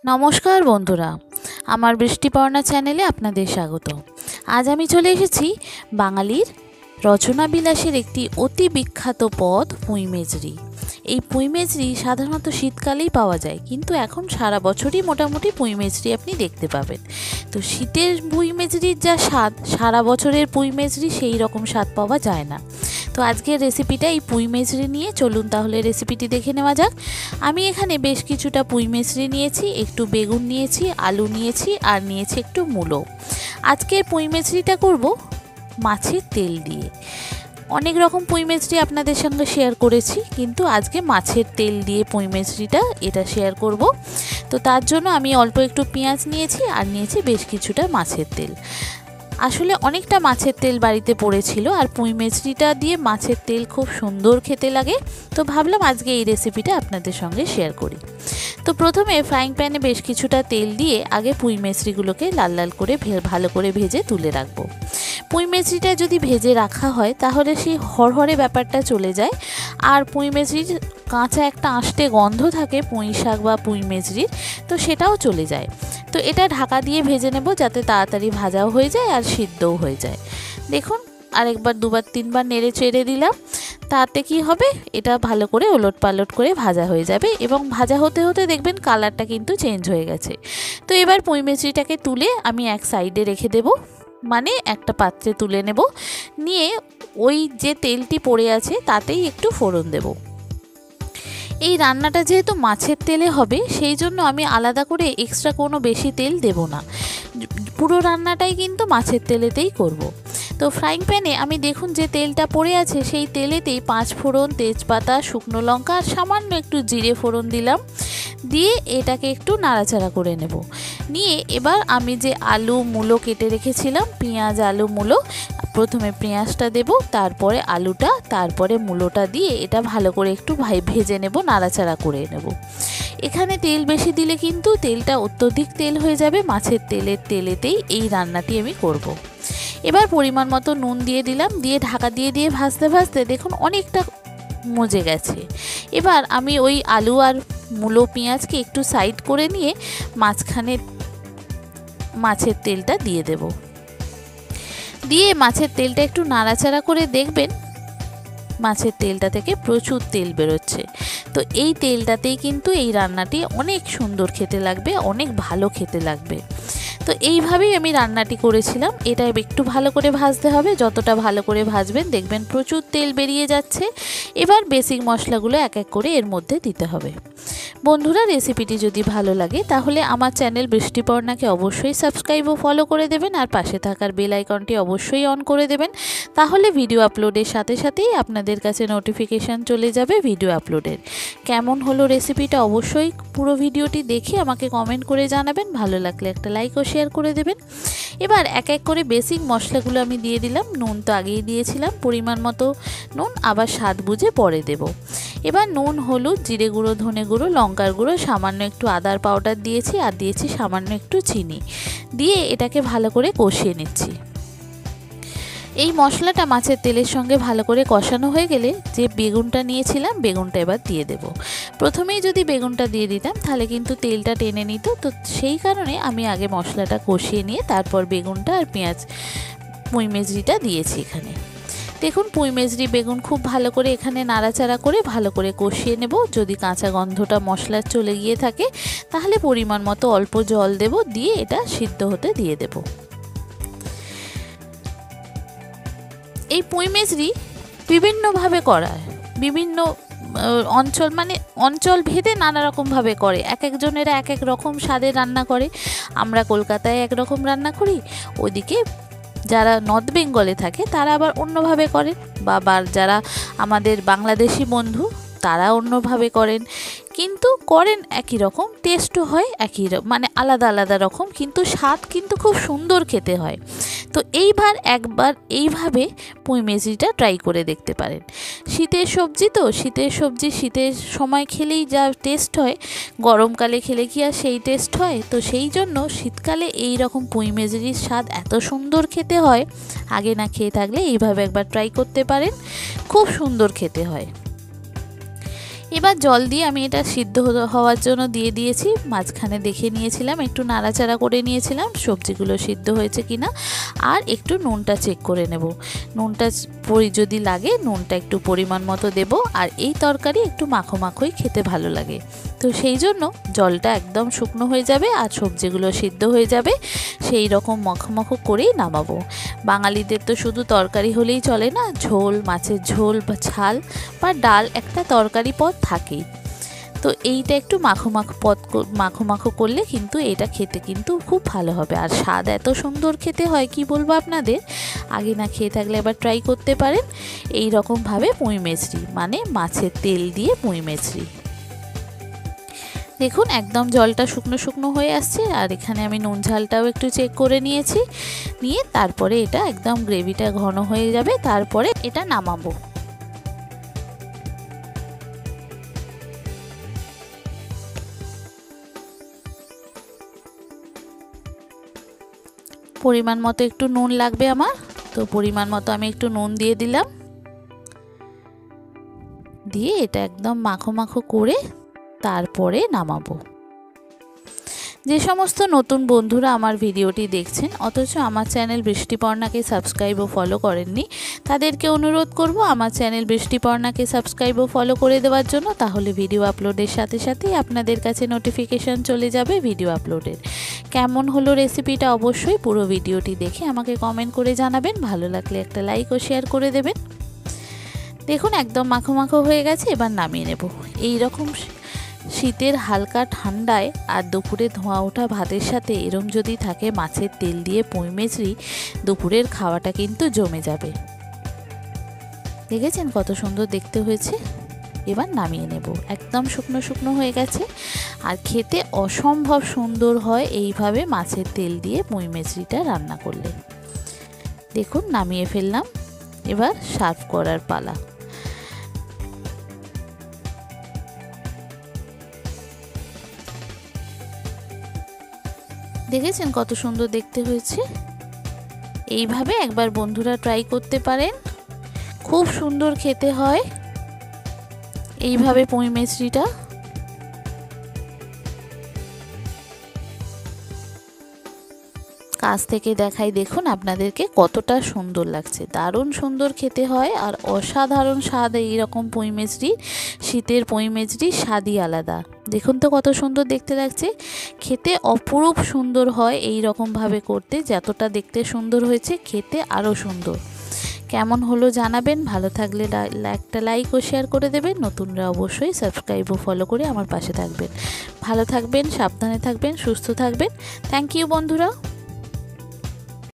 নমস্কার বন্ধুরা, আমার বৃষ্টিপর্ণা চ্যানেলে আপনাদের স্বাগত। আজ আমি চলে এসেছি বাঙালির রচনা বিলাসের একটি অতি বিখ্যাত পদ পুঁই মেজরি। এই পুঁই মেজরি সাধারণত শীতকালেই পাওয়া যায়, কিন্তু এখন সারা বছরই মোটামুটি পুঁই মেজরি আপনি দেখতে পাবেন। তো শীতের পুঁই মেজরির যা স্বাদ, সারা বছরের পুঁই মেজরি সেই রকম স্বাদ পাওয়া যায় না। তো আজকের রেসিপিটা এই পুঁই মেজরি নিয়ে, চলুন তাহলে রেসিপিটি দেখে নেওয়া যাক। আমি এখানে বেশ কিছুটা পুঁই মেজরি নিয়েছি, একটু বেগুন নিয়েছি, আলু নিয়েছি আর নিয়েছি একটু মূলো। আজকের পুঁই মেজরিটা করব মাছের তেল দিয়ে। অনেক রকম পুঁই মেজরি আপনাদের সঙ্গে শেয়ার করেছি, কিন্তু আজকে মাছের তেল দিয়ে পুঁই মেজরিটা শেয়ার করব। তো তার জন্য আমি অল্প একটু পেঁয়াজ নিয়েছি আর নিয়েছি বেশ কিছুটা মাছের তেল। আসলে অনেকটা মাছের তেল বাড়িতে পড়েছিল, আর পুঁই মেজরিটা দিয়ে মাছের তেল খুব সুন্দর খেতে লাগে। তো ভাবলাম আজকে এই রেসিপিটা আপনাদের সঙ্গে শেয়ার করি। তো প্রথমে ফ্রাইং প্যানে বেশ কিছুটা তেল দিয়ে আগে পুঁই মেজরিগুলোকে লাল লাল করে ভালো করে ভেজে তুলে রাখবো। পুঁই মেজরিটা যদি ভেজে রাখা হয় তাহলে সেই হরহরে ব্যাপারটা চলে যায়, আর পুঁই মেজরির কাঁচা একটা আষ্টে গন্ধ থাকে পুঁই শাক বা পুঁই মেজরির, তো সেটাও চলে যায়। তো এটা ঢাকা দিয়ে ভেজে নেব, যাতে তাড়াতাড়ি ভাজাও হয়ে যায় আর সিদ্ধও হয়ে যায়। দেখুন, আরেকবার দুবার তিনবার নেড়ে চেড়ে দিলাম, তাতে কি হবে, এটা ভালো করে ওলট পালট করে ভাজা হয়ে যাবে, এবং ভাজা হতে হতে দেখবেন কালারটা কিন্তু চেঞ্জ হয়ে গেছে। তো এবার পুঁই মেজরিটাকে তুলে আমি এক সাইডে রেখে দেব, মানে একটা পাত্রে তুলে নেব। নিয়ে ওই যে তেলটি পড়ে আছে তাতেই একটু ফোড়ন দেব। এই রান্নাটা যেহেতু মাছের তেলে হবে, সেই জন্য আমি আলাদা করে এক্সট্রা কোনো বেশি তেল দেব না, পুরো রান্নাটাই কিন্তু মাছের তেলেতেই করব। তো ফ্রাইং প্যানে আমি দেখুন যে তেলটা পড়ে আছে, সেই তেলেতেই 5 ফোড়ন, তেজপাতা, শুকনো লঙ্কা আর সামান্য একটু জিরে ফোড়ন দিলাম। দিয়ে এটাকে একটু নাড়াচাড়া করে নেব। নিয়ে এবার আমি যে আলু মূলো কেটে রেখেছিলাম, পেঁয়াজ আলু মূলো, প্রথমে পেঁয়াজটা দেব, তারপরে আলুটা, তারপরে মূলোটা দিয়ে এটা ভালো করে একটু ভেজে নেব, নাড়াচাড়া করে নেব। এখানে তেল বেশি দিলে কিন্তু তেলটা অত্যধিক তেল হয়ে যাবে। মাছের তেলেতেই এই রান্নাটি আমি করব। এবার পরিমাণ মতো নুন দিয়ে দিলাম, দিয়ে ঢাকা দিয়ে ভাজতে ভাজতে দেখুন অনেকটা মজে গেছে। এবার আমি ওই আলু আর মূলো পেঁয়াজকে একটু সাইড করে নিয়ে মাঝখানে মাছের তেলটা দিয়ে দেব। দিয়ে মাছের তেলটা একটু নাড়াচাড়া করে দেখবেন মাছের তেলটা থেকে প্রচুর তেল বেরোচ্ছে। তো এই তেলটাতেই কিন্তু এই রান্নাটি অনেক সুন্দর খেতে লাগবে, অনেক ভালো খেতে লাগবে। তো এইভাবেই আমি রান্নাটি করেছিলাম। এটা একটু ভালো করে ভাজতে হবে, যতটা ভালো করে ভাজবেন দেখবেন প্রচুর তেল বেরিয়ে যাচ্ছে। এবার বেসিক মশলাগুলো এক এক করে এর মধ্যে দিতে হবে। বন্ধুরা, রেসিপিটি যদি ভালো লাগে তাহলে আমার চ্যানেল বৃষ্টিপর্ণাকে অবশ্যই সাবস্ক্রাইব ও ফলো করে দেবেন, আর পাশে থাকার বেল আইকনটি অবশ্যই অন করে দেবেন। তাহলে ভিডিও আপলোডের সাথে সাথেই আপনাদের কাছে নোটিফিকেশান চলে যাবে ভিডিও আপলোডের। কেমন হলো রেসিপিটা অবশ্যই পুরো ভিডিওটি দেখে আমাকে কমেন্ট করে জানাবেন। ভালো লাগলে একটা লাইক ও শেয়ার করে দেবেন। এবার এক এক করে বেসিক মশলাগুলো আমি দিয়ে দিলাম। নুন তো আগেই দিয়েছিলাম, পরিমাণ মতো নুন, আবার স্বাদ বুঝে পরে দেব। এবার নুন, হলুদ, জিরে গুঁড়ো, ধনে গুঁড়ো, লঙ্কার গুঁড়ো, সামান্য একটু আদার পাউডার দিয়েছি, আর দিয়েছি সামান্য একটু চিনি, দিয়ে এটাকে ভালো করে কষিয়ে নিচ্ছি। এই মশলাটা মাছের তেলের সঙ্গে ভালো করে কষানো হয়ে গেলে যে বেগুনটা নিয়েছিলাম, বেগুনটা এবার দিয়ে দেব। প্রথমেই যদি বেগুনটা দিয়ে দিতাম তাহলে কিন্তু তেলটা টেনে নিত, তো সেই কারণে আমি আগে মশলাটা কষিয়ে নিয়ে তারপর বেগুনটা আর পুঁই মেজরিটা দিয়েছি এখানে। দেখুন, পুঁই মেজরি বেগুন খুব ভালো করে এখানে নাড়াচাড়া করে ভালো করে কষিয়ে নেব। যদি কাঁচা গন্ধটা মশলার চলে গিয়ে থাকে তাহলে পরিমাণ মতো অল্প জল দেব, দিয়ে এটা সিদ্ধ হতে দিয়ে দেব। এই পুঁই মেজরি বিভিন্নভাবে করা হয়, বিভিন্ন অঞ্চল ভেদে নানা রকমভাবে করে। এক একজনেরা এক এক রকম স্বাদের রান্না করে। আমরা কলকাতায় একরকম রান্না করি, ওদিকে যারা নর্থ বেঙ্গলে থাকে তারা আবার অন্যভাবে করেন, বা যারা আমাদের বাংলাদেশি বন্ধু তারা অন্যভাবে করেন, কিন্তু করেন একই রকম, টেস্টও হয় একই, মানে আলাদা আলাদা রকম, কিন্তু স্বাদ কিন্তু খুব সুন্দর খেতে হয়। তো একবার এইভাবে পুঁই মেজরিটা ট্রাই করে দেখতে পারেন। শীতের সবজি, তো শীতের সময় খেলেই যা টেস্ট হয়, গরমকালে খেলে কি আর সেই টেস্ট হয়? তো সেই জন্য শীতকালে এই রকম পুঁই মেজরির স্বাদ এত সুন্দর খেতে হয়, আগে না খেয়ে থাকলে এইভাবে একবার ট্রাই করতে পারেন, খুব সুন্দর খেতে হয়। এবার জল দিয়ে আমি এটা সিদ্ধ হওয়ার জন্য দিয়ে দিয়েছি। মাঝখানে দেখে নিয়েছিলাম, একটু নাড়াচাড়া করে নিয়েছিলাম সবজিগুলো সিদ্ধ হয়েছে কিনা, আর একটু নুনটা চেক করে নেব। নুনটা যদি লাগে নুনটা একটু পরিমাণ মতো দেব। আর এই তরকারি একটু মাখো মাখোই খেতে ভালো লাগে, তো সেই জন্য জলটা একদম শুকনো হয়ে যাবে আর সবজিগুলো সিদ্ধ হয়ে যাবে। সেই রকম মাখো মাখো করেই নামাবো। বাঙালিদের তো শুধু তরকারি হলেই চলে না, ঝোল, মাছের ঝোল বা ঝাল বা ডাল, একটা তরকারি পদ থাকেই। তো এইটা একটু মাখো মাখো করলে কিন্তু এটা খেতে কিন্তু খুব ভালো হবে। আর স্বাদ এত সুন্দর খেতে হয় কি বলবো আপনাদের, আগে না খেয়ে থাকলে এবার ট্রাই করতে পারেন। এই রকমভাবে পুঁই মেচড়ি মানে মাছের তেল দিয়ে পুঁই মেচড়ি। দেখুন একদম জলটা শুকনো শুকনো হয়ে আসছে। আর এখানে আমি নুন ঝালটাও একটু চেক করে নিয়েছি, নিয়ে তারপরে এটা একদম গ্রেভিটা ঘন হয়ে যাবে, তারপরে এটা নামাবো। পরিমাণ মতো একটু নুন লাগবে আমার, তো পরিমাণ মতো আমি একটু নুন দিয়ে দিলাম। দিয়ে এটা একদম মাখো মাখো করে তারপরে নামাবো। যে সমস্ত নতুন বন্ধুরা আমার ভিডিওটি দেখছেন অথচ আমার চ্যানেল বৃষ্টিপর্ণাকে সাবস্ক্রাইব ও ফলো করেননি, তাদেরকে অনুরোধ করব আমার চ্যানেল বৃষ্টিপর্ণাকে সাবস্ক্রাইব ও ফলো করে দেওয়ার জন্য। তাহলে ভিডিও আপলোডের সাথে সাথেই আপনাদের কাছে নোটিফিকেশান চলে যাবে ভিডিও আপলোডের। কেমন হলো রেসিপিটা অবশ্যই পুরো ভিডিওটি দেখে আমাকে কমেন্ট করে জানাবেন। ভালো লাগলে একটা লাইক ও শেয়ার করে দেবেন। দেখুন একদম মাখো মাখো হয়ে গেছে, এবার নামিয়ে নেব। এই রকম শীতের হালকা ঠান্ডায় আর দুপুরে ধোঁয়া ওঠা ভাতের সাথে এরম যদি থাকে মাছের তেল দিয়ে পুঁই মেচড়ি, দুপুরের খাওয়াটা কিন্তু জমে যাবে। দেখেছেন কত সুন্দর দেখতে হয়েছে। এবার নামিয়ে নেব। একদম শুকনো শুকনো হয়ে গেছে আর খেতে অসম্ভব সুন্দর হয় এইভাবে মাছের তেল দিয়ে পুঁই মেচড়িটা রান্না করলে। দেখুন নামিয়ে ফেললাম, এবার সার্ভ করার পালা। দেখেছেন কত সুন্দর দেখতে হয়েছে। এইভাবে একবার বন্ধুরা ট্রাই করতে পারেন, খুব সুন্দর খেতে হয় এইভাবে পুঁই মেচড়িটা। কাছ থেকে দেখাই, দেখুন আপনাদেরকে কতটা সুন্দর লাগছে, দারুণ সুন্দর খেতে হয় আর অসাধারণ স্বাদ। এইরকম পুঁই মেচড়ি, শীতের পুঁই মেচড়ির স্বাদই আলাদা। দেখুন তো কত সুন্দর দেখতে লাগছে, খেতে অপরূপ সুন্দর হয় এই রকমভাবে করতে। যতটা দেখতে সুন্দর হয়েছে খেতে আরও সুন্দর। কেমন হলো জানাবেন। ভালো থাকলে একটা লাইক ও শেয়ার করে দেবেন। নতুনরা অবশ্যই সাবস্ক্রাইব ও ফলো করে আমার পাশে থাকবেন। ভালো থাকবেন, সাবধানে থাকবেন, সুস্থ থাকবেন। থ্যাংক ইউ বন্ধুরা।